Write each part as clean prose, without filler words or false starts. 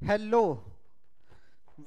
Hello,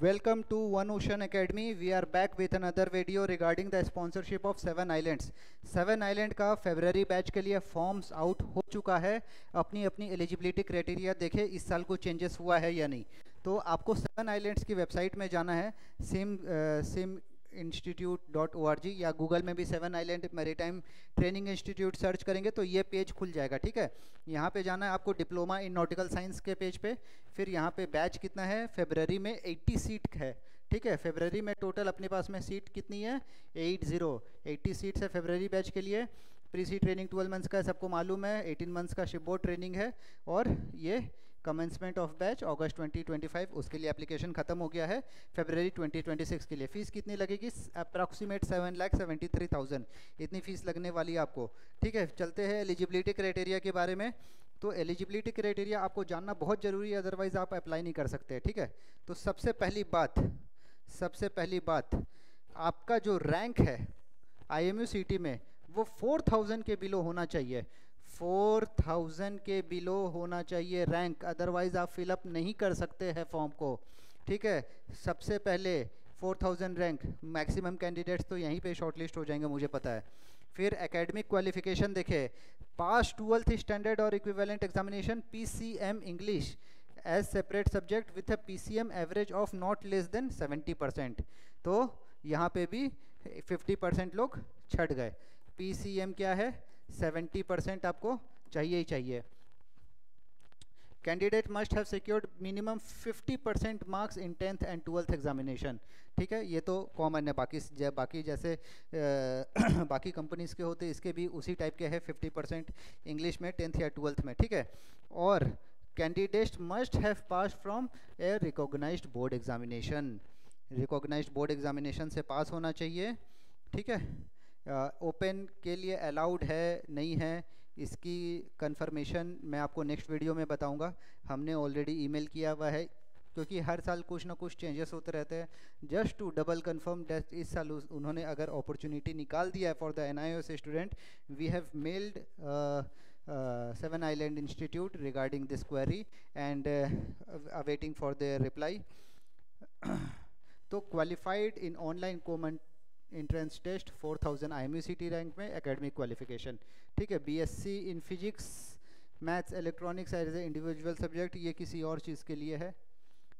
welcome to One Ocean Academy. We are back with another video regarding the sponsorship of Seven Islands. Seven island का February batch के लिए forms out हो चुका है। अपनी अपनी एलिजिबिलिटी क्राइटेरिया देखे इस साल को चेंजेस हुआ है या नहीं। तो आपको सेवन आइलैंड्स की वेबसाइट में जाना है, सिम institute.org या गूगल में भी seven island maritime training institute search करेंगे तो ये पेज खुल जाएगा। ठीक है, यहाँ पे जाना है आपको डिप्लोमा इन नॉटिकल साइंस के पेज पे। फिर यहाँ पे बैच कितना है, फेब्रवरी में 80 सीट है। ठीक है, फेब्रवरी में टोटल अपने पास में सीट कितनी है, 80 सीट्स है फेब्रवरी बैच के लिए। प्री सी ट्रेनिंग 12 मंथ्स का सबको मालूम है, 18 मंथ्स का शिपबोर्ड ट्रेनिंग है और ये कमेंसमेंट ऑफ बैच अगस्त 2025, उसके लिए एप्लीकेशन खत्म हो गया है। फरवरी 2026 के लिए फ़ीस कितनी लगेगी, अप्रॉक्सीमेट 7,73,000 इतनी फ़ीस लगने वाली है आपको। ठीक है, चलते हैं एलिजिबिलिटी क्राइटेरिया के बारे में। तो एलिजिबिलिटी क्राइटेरिया आपको जानना बहुत ज़रूरी है, अदरवाइज़ आप अप्लाई नहीं कर सकते। ठीक है, तो सबसे पहली बात आपका जो रैंक है IMU CT में वो 4000 के बिलो होना चाहिए। 4000 के बिलो होना चाहिए रैंक, अदरवाइज आप फिलअप नहीं कर सकते हैं फॉर्म को। ठीक है, सबसे पहले 4000 रैंक, मैक्सिमम कैंडिडेट्स तो यहीं पे शॉर्टलिस्ट हो जाएंगे मुझे पता है। फिर एकेडमिक क्वालिफिकेशन देखे, पास 12th स्टैंडर्ड और equivalent examination PCM English as separate subject with a PCM average of not less than 70%। तो यहाँ पे भी 50% लोग छट गए। PCM क्या है, 70% आपको चाहिए ही चाहिए। Candidate must have secured minimum 50% marks in 10th and 12th examination. ठीक है, ये तो कॉमन है, बाकी जैसे बाकी कंपनीज के होते इसके भी उसी टाइप के है, 50% इंग्लिश में 10th या 12th में। ठीक है, और candidates must have pass from a recognised board examination, recognised board examination से पास होना चाहिए। ठीक है, ओपन के लिए अलाउड है नहीं है इसकी कंफर्मेशन मैं आपको नेक्स्ट वीडियो में बताऊंगा। हमने ऑलरेडी ईमेल किया हुआ है, क्योंकि हर साल कुछ ना कुछ चेंजेस होते रहते हैं। Just to double confirm that इस साल उन्होंने अगर अपॉर्चुनिटी निकाल दिया है for the NIOS student, we have mailed seven island institute regarding this query and awaiting for their reply. तो qualified in online common entrance test 4000 IMU CT rank में academic qualification. ठीक है, BSc in physics maths electronics as a individual subject, ये किसी और चीज़ के लिए है।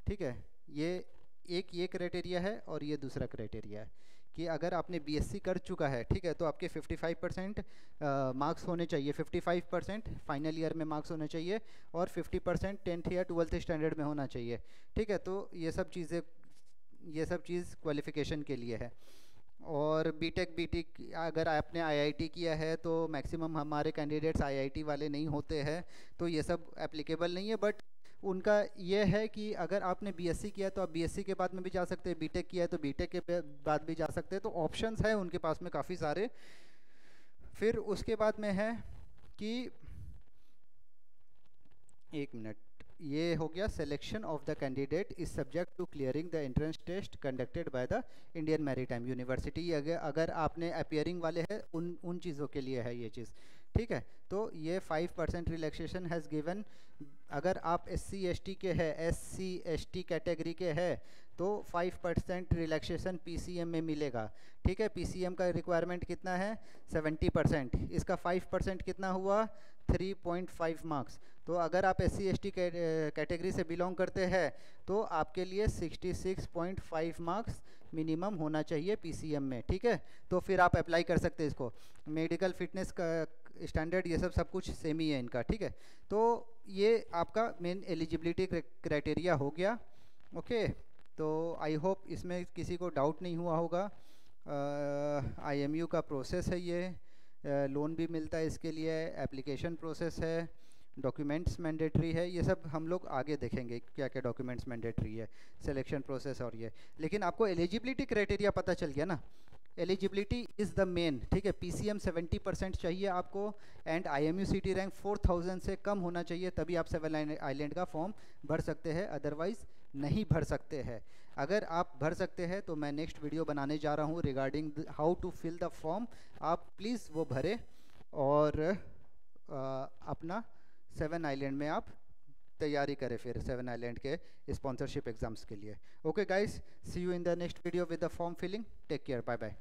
ठीक है, ये क्राइटेरिया है और ये दूसरा क्राइटेरिया है कि अगर आपने BSc कर चुका है, ठीक है, तो आपके 55% मार्क्स होने चाहिए, 55% फाइनल ईयर में मार्क्स होने चाहिए और 50% 10th या 12th स्टैंडर्ड में होना चाहिए। ठीक है, तो ये सब चीज़ क्वालिफिकेशन के लिए है। और बीटेक अगर आपने IIT किया है तो मैक्सिमम हमारे कैंडिडेट्स IIT वाले नहीं होते हैं, तो ये सब एप्लीकेबल नहीं है। बट उनका ये है कि अगर आपने BSc किया तो आप BSc के बाद में भी जा सकते हैं, बीटेक किया है तो बीटेक के बाद भी जा सकते हैं। तो ऑप्शंस है उनके पास में काफ़ी सारे। फिर उसके बाद में है कि एक मिनट, ये हो गया selection of the candidate is subject to clearing the entrance test conducted by the Indian maritime university. अगर आपने अपियरिंग वाले हैं उन चीज़ों के लिए है ये चीज़। ठीक है, तो ये 5% रिलैक्सेशन हैज़ गिवन। अगर आप SC ST के हैं, SC ST कैटेगरी के हैं तो 5% रिलैक्सेशन PCM में मिलेगा। ठीक है, PCM का रिक्वायरमेंट कितना है, 70%, इसका 5% कितना हुआ, 3.5 मार्क्स। तो अगर आप SC ST कैटेगरी से बिलोंग करते हैं तो आपके लिए 66.5 मार्क्स मिनिमम होना चाहिए PCM में। ठीक है, तो फिर आप अप्लाई कर सकते हैं इसको। मेडिकल फिटनेस का स्टैंडर्ड ये सब कुछ सेम ही है इनका। ठीक है, तो ये आपका मेन एलिजिबिलिटी क्राइटेरिया हो गया। ओके, तो आई होप इसमें किसी को डाउट नहीं हुआ होगा। IMU का प्रोसेस है ये, लोन भी मिलता है इसके लिए, एप्लीकेशन प्रोसेस है, डॉक्यूमेंट्स मैंडेटरी है, ये सब हम लोग आगे देखेंगे क्या क्या डॉक्यूमेंट्स मैंडेटरी है, सिलेक्शन प्रोसेस और ये। लेकिन आपको एलिजिबिलिटी क्राइटेरिया पता चल गया ना, एलिजिबिलिटी इज़ द मेन। ठीक है, PCM 70% चाहिए आपको एंड IMU CT रैंक 4000 से कम होना चाहिए, तभी आप सेवन आइलैंड का फॉर्म भर सकते हैं, अदरवाइज़ नहीं भर सकते हैं। अगर आप भर सकते हैं तो मैं नेक्स्ट वीडियो बनाने जा रहा हूँ regarding how to fill the form. आप प्लीज़ वो भरें और अपना सेवन आइलैंड में आप तैयारी करें फिर 7 आइलैंड के स्पॉन्सरशिप एग्जाम्स के लिए। Okay guys, see you in the next video with the form filling. Take care, bye bye.